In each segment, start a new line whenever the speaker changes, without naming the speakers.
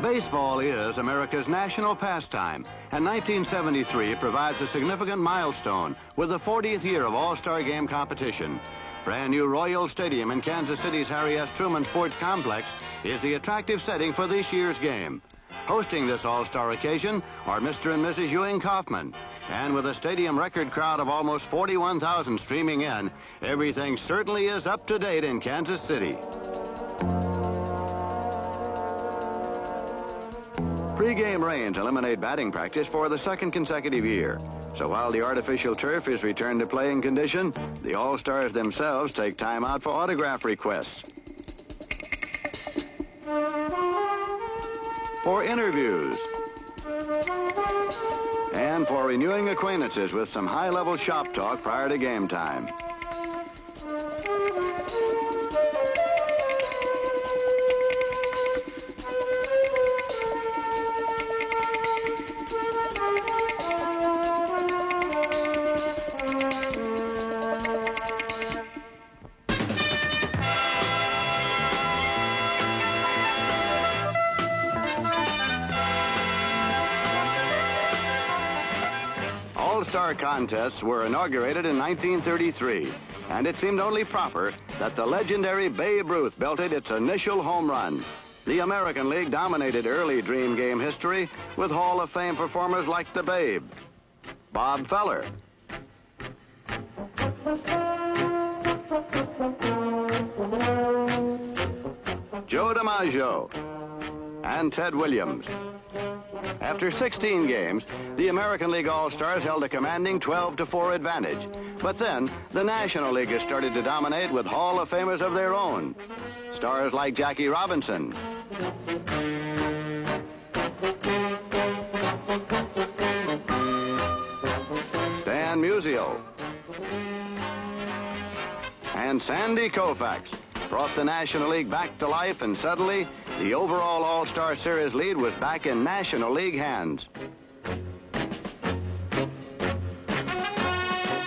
Baseball is America's national pastime, and 1973 provides a significant milestone with the 40th year of All-Star Game competition. Brand new Royal Stadium in Kansas City's Harry S. Truman Sports Complex is the attractive setting for this year's game. Hosting this All-Star occasion are Mr. and Mrs. Ewing Kaufman, and with a stadium record crowd of almost 41,000 streaming in, everything certainly is up to date in Kansas City. Pre-game rains eliminate batting practice for the second consecutive year. So while the artificial turf is returned to playing condition, the All-Stars themselves take time out for autograph requests, for interviews, and for renewing acquaintances with some high-level shop talk prior to game time. All-Star contests were inaugurated in 1933, and it seemed only proper that the legendary Babe Ruth belted its initial home run. The American League dominated early Dream Game history with Hall of Fame performers like the Babe, Bob Feller, Joe DiMaggio, and Ted Williams. After 16 games, the American League All-Stars held a commanding 12-4 advantage. But then, the National League has started to dominate with Hall of Famers of their own. Stars like Jackie Robinson, Stan Musial, and Sandy Koufax brought the National League back to life, and suddenly the overall All-Star Series lead was back in National League hands.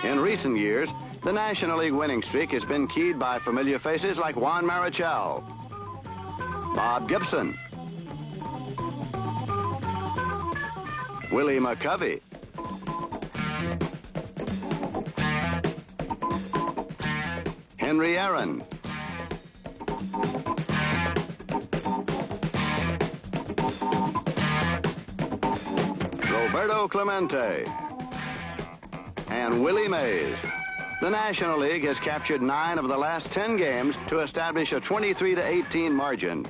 In recent years, the National League winning streak has been keyed by familiar faces like Juan Marichal, Bob Gibson, Willie McCovey, Henry Aaron, Roberto Clemente, and Willie Mays. The National League has captured 9 of the last 10 games to establish a 23-18 margin.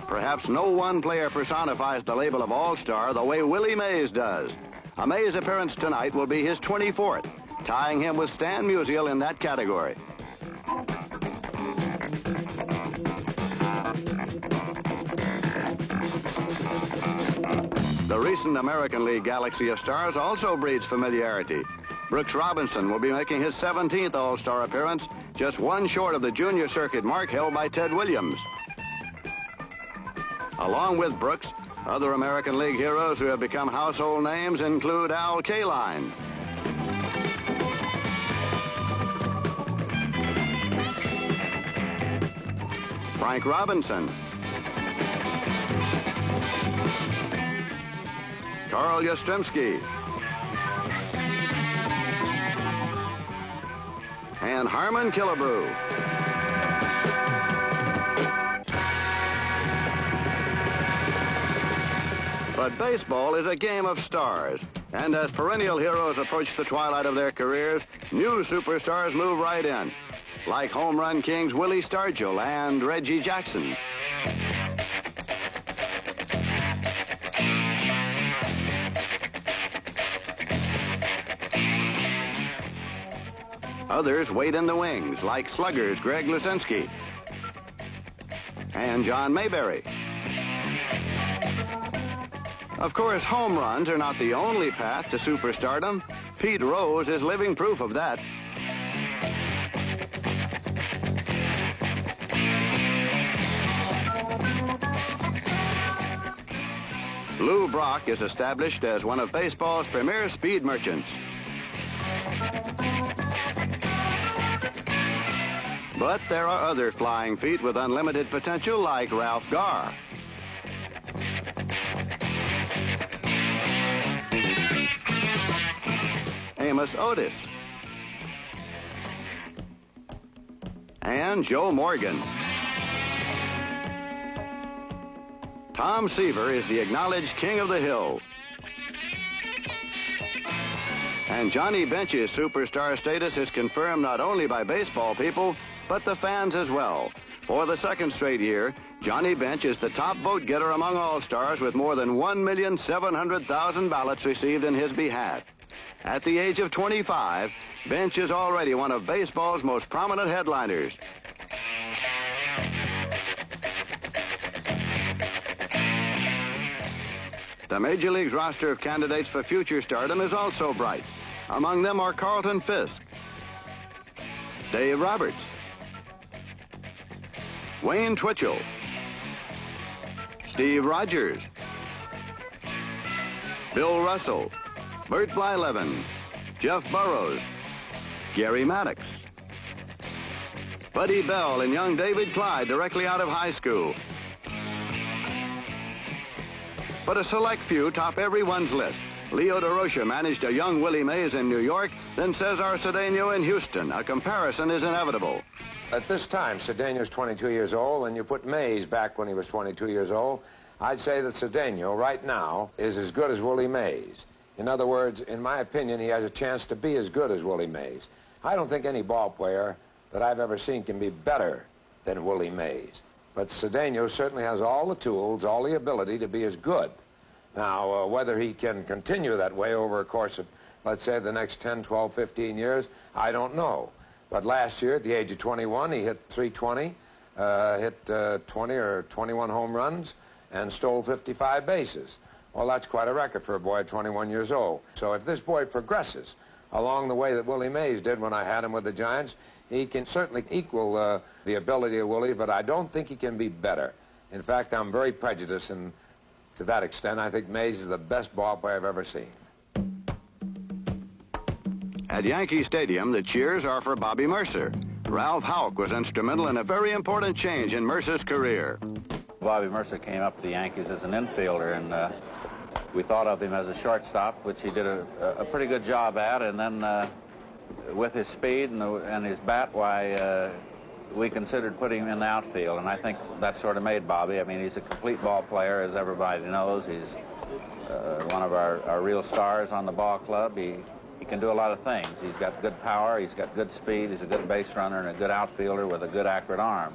Perhaps no one player personifies the label of All-Star the way Willie Mays does. A Mays appearance tonight will be his 24th, tying him with Stan Musial in that category. The recent American League galaxy of stars also breeds familiarity. Brooks Robinson will be making his 17th All-Star appearance, just one short of the junior circuit mark held by Ted Williams. Along with Brooks, other American League heroes who have become household names include Al Kaline, Frank Robinson, Carl Yastrzemski, and Harmon Killebrew. But baseball is a game of stars, and as perennial heroes approach the twilight of their careers, new superstars move right in, like home run kings Willie Stargell and Reggie Jackson. Others wait in the wings, like sluggers Greg Luzinski and John Mayberry. Of course, home runs are not the only path to superstardom. Pete Rose is living proof of that. Lou Brock is established as one of baseball's premier speed merchants. But there are other flying feet with unlimited potential like Ralph Garr famous Otis. And Joe Morgan. Tom Seaver is the acknowledged king of the hill. And Johnny Bench's superstar status is confirmed not only by baseball people, but the fans as well. For the second straight year, Johnny Bench is the top vote getter among All-Stars with more than 1,700,000 ballots received in his behalf. At the age of 25, Bench is already one of baseball's most prominent headliners. The Major League's roster of candidates for future stardom is also bright. Among them are Carlton Fisk, Dave Roberts, Wayne Twitchell, Steve Rogers, Bill Russell, Bert Blyleven, Jeff Burroughs, Gary Maddox, Buddy Bell, and young David Clyde directly out of high school. But a select few top everyone's list. Leo DeRocha managed a young Willie Mays in New York, then Cesar Cedeno in Houston. A comparison is inevitable.
At this time, Cedeno's 22 years old, and you put Mays back when he was 22 years old, I'd say that Cedeno, right now, is as good as Willie Mays. In other words, in my opinion, he has a chance to be as good as Willie Mays. I don't think any ball player that I've ever seen can be better than Willie Mays. But Cedeno certainly has all the tools, all the ability to be as good. Now, whether he can continue that way over a course of, let's say, the next 10, 12, 15 years, I don't know. But last year, at the age of 21, he hit .320, hit 20 or 21 home runs, and stole 55 bases. Well, that's quite a record for a boy at 21 years old. So if this boy progresses along the way that Willie Mays did when I had him with the Giants, he can certainly equal the ability of Willie, but I don't think he can be better. In fact, I'm very prejudiced, and to that extent, I think Mays is the best ball player I've ever seen.
At Yankee Stadium, the cheers are for Bobby Mercer. Ralph Houck was instrumental in a very important change in Mercer's career.
Bobby Mercer came up to the Yankees as an infielder, and we thought of him as a shortstop, which he did a pretty good job at, and then with his speed and his bat, why, we considered putting him in the outfield, and I think that sort of made Bobby. I mean, he's a complete ball player, as everybody knows. He's one of our real stars on the ball club. He can do a lot of things. He's got good power, he's got good speed, he's a good base runner, and a good outfielder with a good accurate arm.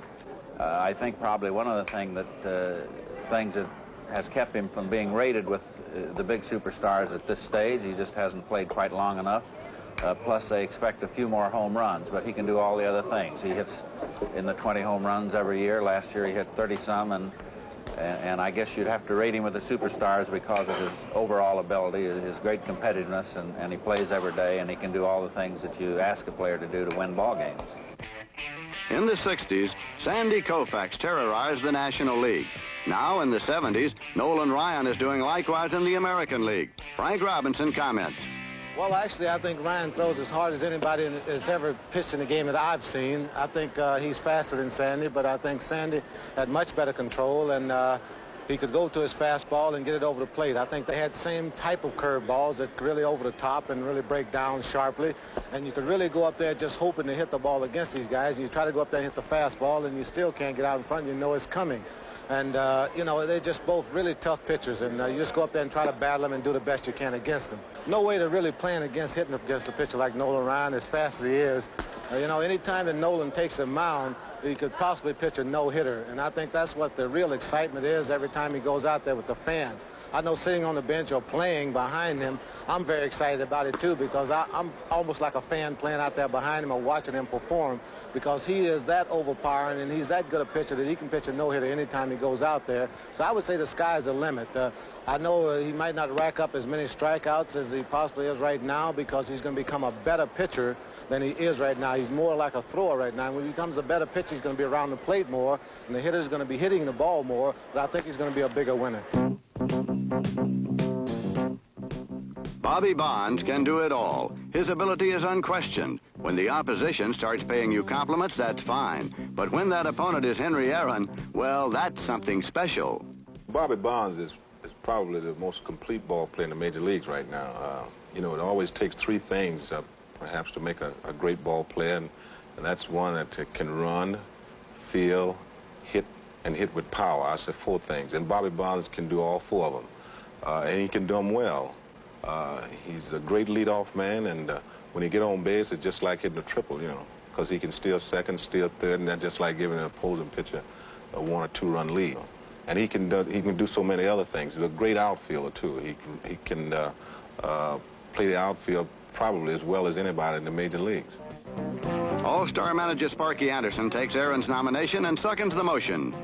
I think probably one of the things that has kept him from being rated with the big superstars at this stage, he just hasn't played quite long enough. Plus, they expect a few more home runs, but he can do all the other things. He hits in the 20 home runs every year. Last year he hit 30-some, and I guess you'd have to rate him with the superstars because of his overall ability, his great competitiveness, and he plays every day, and he can do all the things that you ask a player to do to win ball games.
In the 60s, Sandy Koufax terrorized the National League. Now, in the 70s, Nolan Ryan is doing likewise in the American League. Frank Robinson comments.
Well, actually, I think Ryan throws as hard as anybody has ever pitched in the game that I've seen. I think he's faster than Sandy, but I think Sandy had much better control, and he could go to his fastball and get it over the plate. I think they had the same type of curveballs that really over the top and really break down sharply, and you could really go up there just hoping to hit the ball against these guys. You try to go up there and hit the fastball, and you still can't get out in front. You know it's coming. And, you know, they're just both really tough pitchers, and you just go up there and try to battle them and do the best you can against them. No way to really plan against hitting against a pitcher like Nolan Ryan, as fast as he is. You know, anytime that Nolan takes a mound, he could possibly pitch a no-hitter, and I think that's what the real excitement is every time he goes out there with the fans. I know sitting on the bench or playing behind him, I'm very excited about it too, because I'm almost like a fan playing out there behind him or watching him perform, because he is that overpowering and he's that good a pitcher that he can pitch a no-hitter anytime he goes out there. So I would say the sky's the limit. I know he might not rack up as many strikeouts as he possibly is right now, because he's going to become a better pitcher than he is right now. He's more like a thrower right now. When he becomes a better pitcher, he's going to be around the plate more, and the hitter's going to be hitting the ball more, but I think he's going to be a bigger winner.
Bobby Bonds can do it all. His ability is unquestioned. When the opposition starts paying you compliments, that's fine. But when that opponent is Henry Aaron, well, that's something special.
Bobby Bonds is probably the most complete ball player in the major leagues right now. You know, it always takes three things, perhaps, to make a great ball player, and that's one that can run, feel, hit, and hit with power. I said four things, and Bobby Bonds can do all four of them, and he can do them well. He's a great leadoff man, and when he get on base, it's just like hitting a triple, you know, because he can steal second, steal third, and that's just like giving an opposing pitcher a 1- or 2-run lead. And he can do so many other things. He's a great outfielder too. He can play the outfield probably as well as anybody in the major leagues.
All-Star manager Sparky Anderson takes Aaron's nomination and seconds the motion.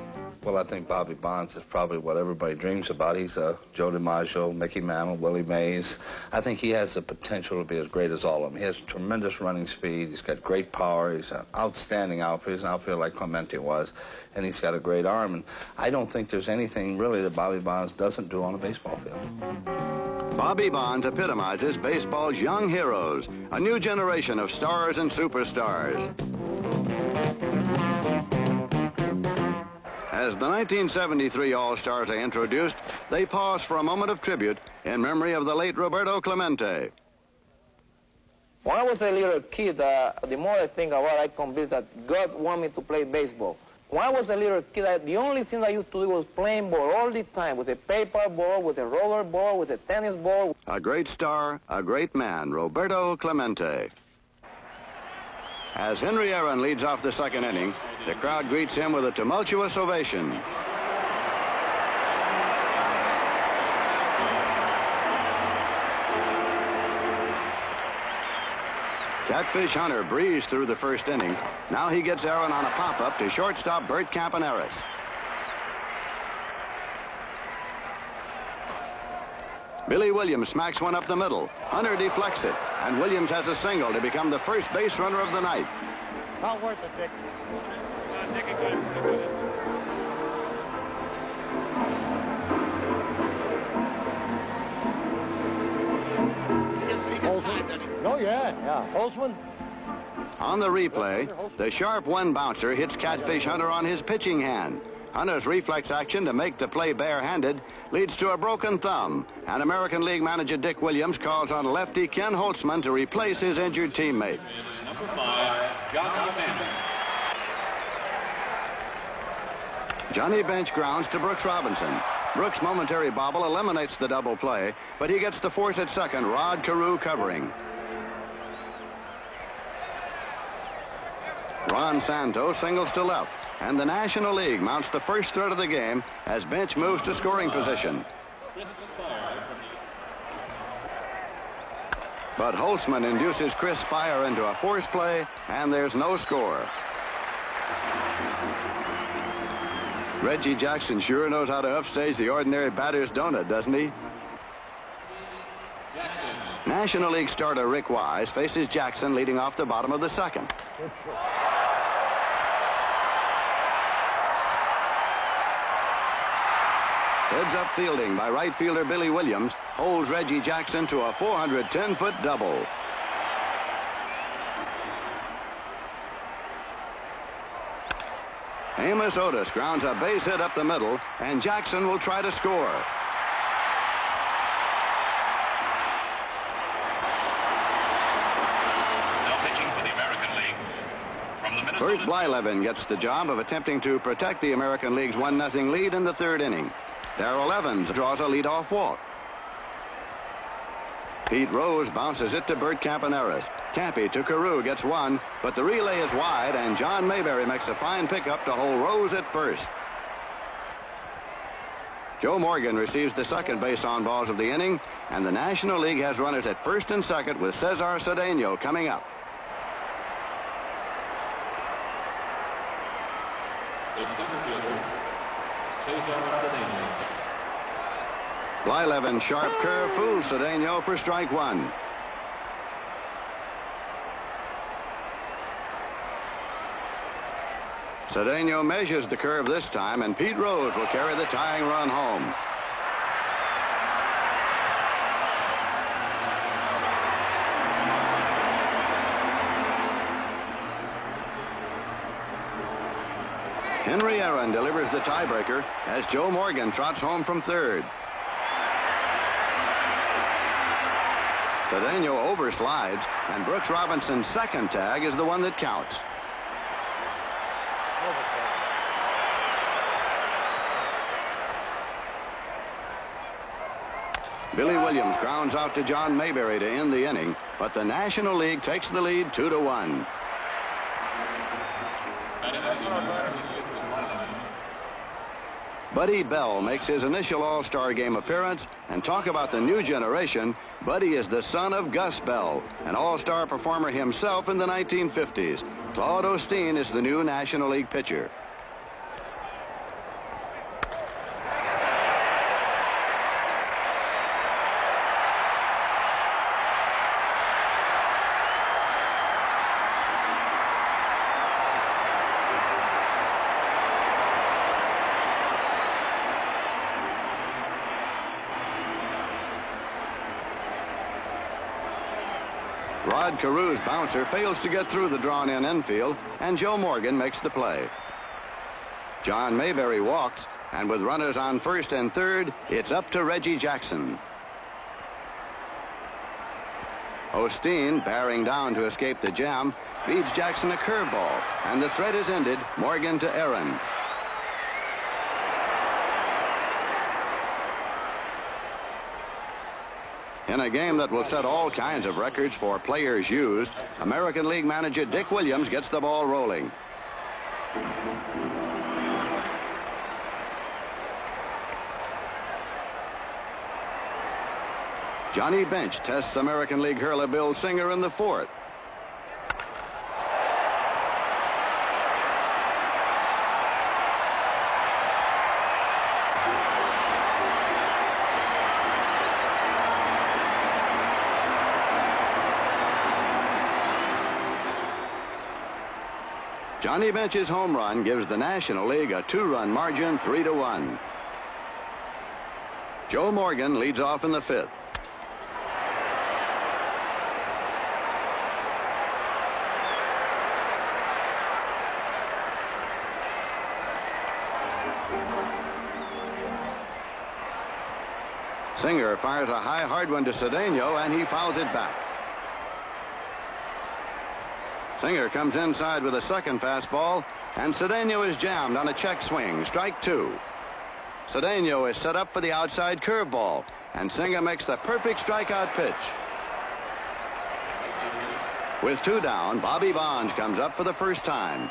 Well, I think Bobby Bonds is probably what everybody dreams about. He's Joe DiMaggio, Mickey Mantle, Willie Mays. I think he has the potential to be as great as all of them. He has tremendous running speed. He's got great power. He's an outstanding outfielder. He's an outfielder like Clemente was. And he's got a great arm. And I don't think there's anything really that Bobby Bonds doesn't do on a baseball field.
Bobby Bonds epitomizes baseball's young heroes, a new generation of stars and superstars. As the 1973 All-Stars are introduced, they pause for a moment of tribute in memory of the late Roberto Clemente.
When I was a little kid, the more I think about it, I'm convinced that God wanted me to play baseball. When I was a little kid, the only thing I used to do was playing ball all the time, with a paper ball, with a rubber ball, with a tennis ball.
A great star, a great man, Roberto Clemente. As Henry Aaron leads off the second inning, the crowd greets him with a tumultuous ovation. Catfish Hunter breezed through the first inning. Now he gets Aaron on a pop-up to shortstop Bert Campaneris. Billy Williams smacks one up the middle. Hunter deflects it, and Williams has a single to become the first base runner of the night.
Not worth it, Dick. Oh, yeah. Holtzman.
On the replay, the sharp one bouncer hits Catfish Hunter on his pitching hand. Hunter's reflex action to make the play barehanded leads to a broken thumb, and American League manager Dick Williams calls on lefty Ken Holtzman to replace his injured teammate.
Number 5, Johnny Bench.
Johnny Bench grounds to Brooks Robinson. Brooks' momentary bobble eliminates the double play, but he gets the force at second, Rod Carew covering. Ron Santo singles to left, and the National League mounts the first threat of the game as Bench moves to scoring position. But Holtzman induces Chris Spire into a force play, and there's no score. Reggie Jackson sure knows how to upstage the ordinary batter's donut, doesn't he? National League starter Rick Wise faces Jackson leading off the bottom of the second. Heads-up fielding by right fielder Billy Williams holds Reggie Jackson to a 410-foot double. Amos Otis grounds a base hit up the middle, and Jackson will try to score.
Now pitching for the American League. From the Minnesota...
Bert Blyleven gets the job of attempting to protect the American League's 1-0 lead in the third inning. Darrell Evans draws a leadoff walk. Pete Rose bounces it to Bert Campaneris. Campy to Carew gets one, but the relay is wide, and John Mayberry makes a fine pickup to hold Rose at first. Joe Morgan receives the second base on balls of the inning, and the National League has runners at first and second with Cesar Cedeno coming up. Blyleven's sharp curve fools Cedeno for strike one. Cedeno measures the curve this time, and Pete Rose will carry the tying run home. Henry Aaron delivers the tiebreaker as Joe Morgan trots home from third. Cedeno overslides, and Brooks Robinson's second tag is the one that counts. Billy Williams grounds out to John Mayberry to end the inning, but the National League takes the lead 2-1. Buddy Bell makes his initial All-Star Game appearance, and talk about the new generation. Buddy is the son of Gus Bell, an All-Star performer himself in the 1950s. Claude Osteen is the new National League pitcher. Rod Carew's bouncer fails to get through the drawn-in infield, and Joe Morgan makes the play. John Mayberry walks, and with runners on first and third, it's up to Reggie Jackson. Osteen, bearing down to escape the jam, feeds Jackson a curveball, and the threat is ended. Morgan to Aaron. In a game that will set all kinds of records for players used, American League manager Dick Williams gets the ball rolling. Johnny Bench tests American League hurler Bill Singer in the fourth. Johnny Bench's home run gives the National League a 2-run margin, 3-1. Joe Morgan leads off in the fifth. Singer fires a high, hard one to Cedeno, and he fouls it back. Singer comes inside with a second fastball, and Cedeno is jammed on a check swing. Strike two. Cedeno is set up for the outside curveball, and Singer makes the perfect strikeout pitch. With two down, Bobby Bonds comes up for the first time.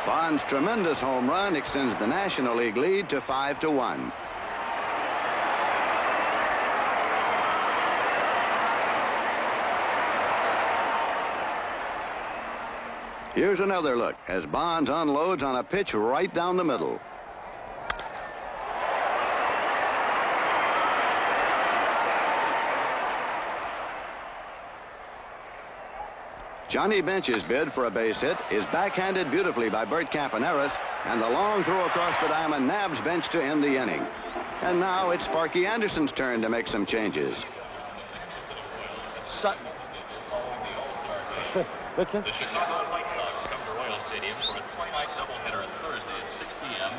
Bonds' tremendous home run extends the National League lead to 5-1. Here's another look as Bonds unloads on a pitch right down the middle. Johnny Bench's bid for a base hit is backhanded beautifully by Bert Campaneris, and the long throw across the diamond nabs Bench to end the inning. And now it's Sparky Anderson's turn to make some changes.
Sutton. Richard?
The Chicago White Sox come to Royal Stadium for a twilight doubleheader Thursday at 6 p.m.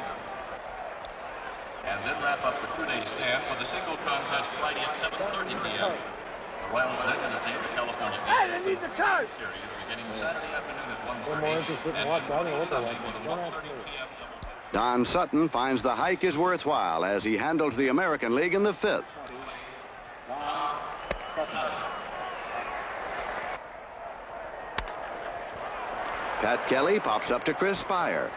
and then wrap up the two-day stand with a single contest Friday at 7:30 p.m. The Royals then entertain the California Series beginning Saturday afternoon at 1:30.
We're more interested in what Sunday.
Don Sutton finds the hike is worthwhile as he handles the American League in the fifth. Pat Kelly pops up to Chris Spire.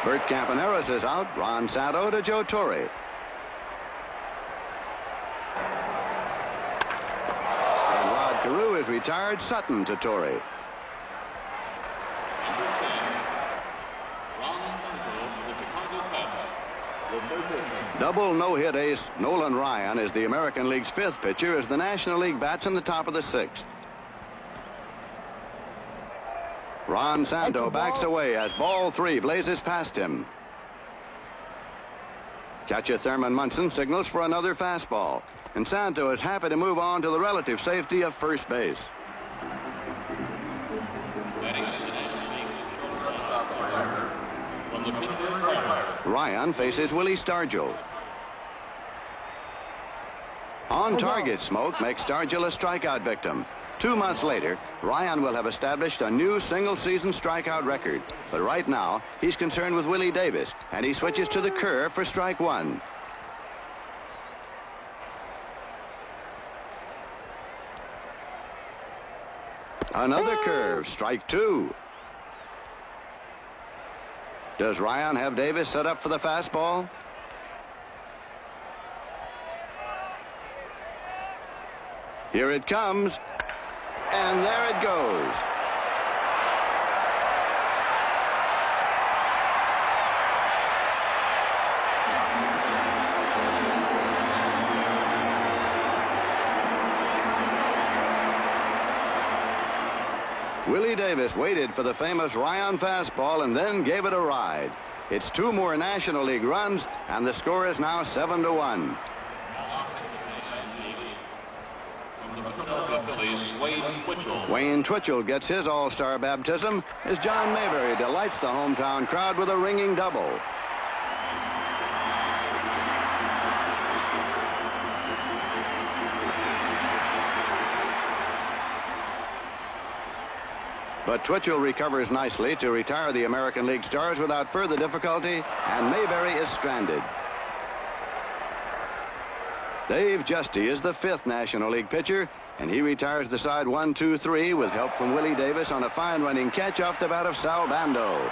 Bert Campaneris is out. Ron Santo to Joe Torre. And Rod Carew is retired. Sutton to Torre. Double no-hit ace Nolan Ryan is the American League's fifth pitcher as the National League bats in the top of the sixth. Ron Santo backs away as ball 3 blazes past him. Catcher Thurman Munson signals for another fastball, and Santo is happy to move on to the relative safety of first base. Ryan faces Willie Stargell. On target smoke makes Stargell a strikeout victim. 2 months later, Ryan will have established a new single-season strikeout record. But right now, he's concerned with Willie Davis, and he switches to the curve for strike 1. Another curve, strike 2. Does Ryan have Davis set up for the fastball? Here it comes, and there it goes. Willie Davis waited for the famous Ryan fastball and then gave it a ride. It's 2 more National League runs, and the score is now 7-1. Wayne Twitchell gets his all-star baptism as John Mayberry delights the hometown crowd with a ringing double. But Twitchell recovers nicely to retire the American League stars without further difficulty, and Mayberry is stranded. Dave Justy is the 5th National League pitcher, and he retires the side 1-2-3 with help from Willie Davis on a fine running catch off the bat of Sal Bando.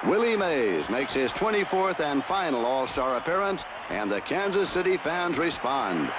Willie Mays makes his 24th and final All-Star appearance, and the Kansas City fans respond.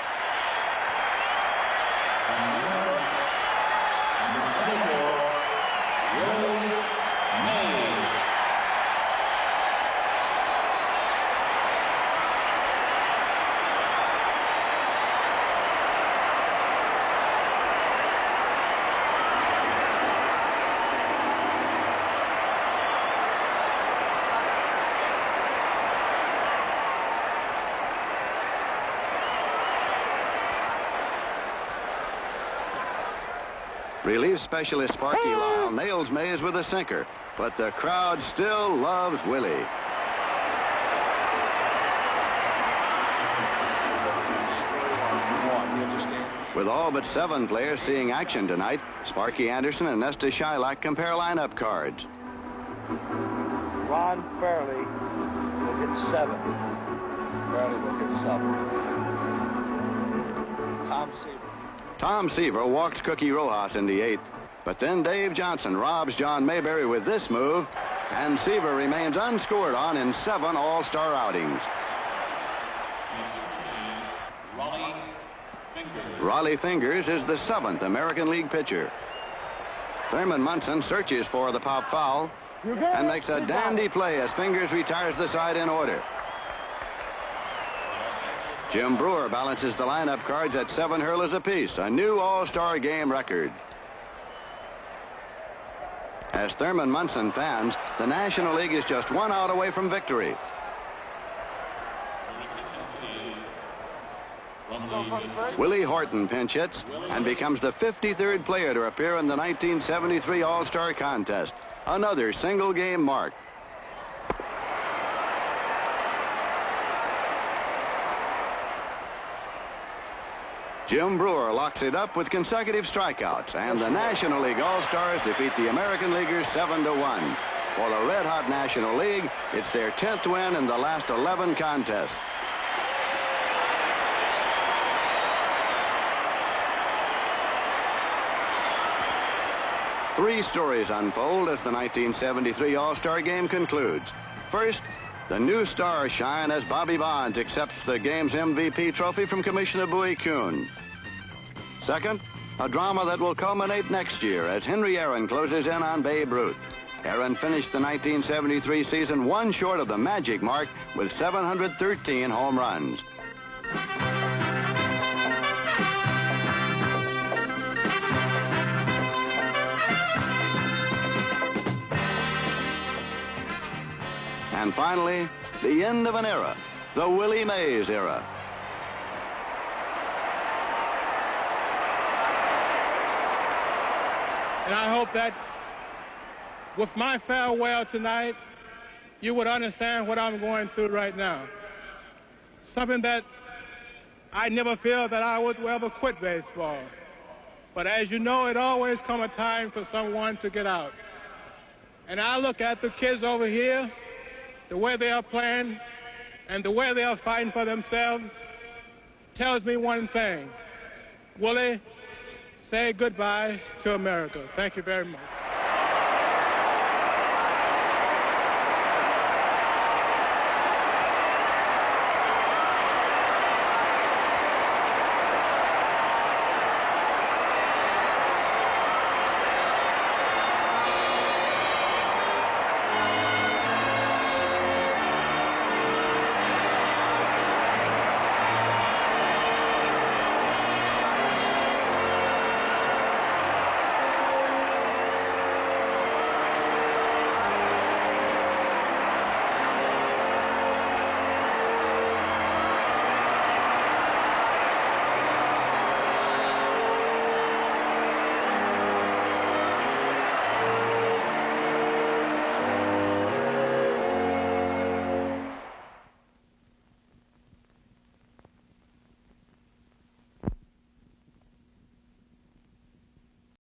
Relief specialist Sparky Lyle nails Mays with a sinker, but the crowd still loves Willie. With all but 7 players seeing action tonight, Sparky Anderson and Nesta Shylock compare lineup cards.
Ron Fairley will hit 7. Fairley will hit 7. Tom Seaver.
Tom Seaver walks Cookie Rojas in the 8th, but then Dave Johnson robs John Mayberry with this move, and Seaver remains unscored on in 7 All-Star outings. Raleigh Fingers is the 7th American League pitcher. Thurman Munson searches for the pop foul and makes a dandy play as Fingers retires the side in order. Jim Brewer balances the lineup cards at 7 hurlers apiece, a new All-Star game record. As Thurman Munson fans, the National League is just 1 out away from victory. Willie Horton pinch hits and becomes the 53rd player to appear in the 1973 All-Star contest, another single-game mark. Jim Brewer locks it up with consecutive strikeouts, and the National League All-Stars defeat the American Leaguers 7-1. For the red-hot National League, it's their 10th win in the last 11 contests. Three stories unfold as the 1973 All-Star game concludes. First, the new stars shine as Bobby Bonds accepts the game's MVP trophy from Commissioner Bowie Kuhn. Second, a drama that will culminate next year as Henry Aaron closes in on Babe Ruth. Aaron finished the 1973 season 1 short of the magic mark with 713 home runs. And finally, the end of an era, the Willie Mays era.
And I hope that with my farewell tonight, you would understand what I'm going through right now. Something that I never feel that I would ever quit baseball. But as you know, it always comes a time for someone to get out. And I look at the kids over here, the way they are playing, and the way they are fighting for themselves, tells me one thing. Willie, say goodbye to America. Thank you very much.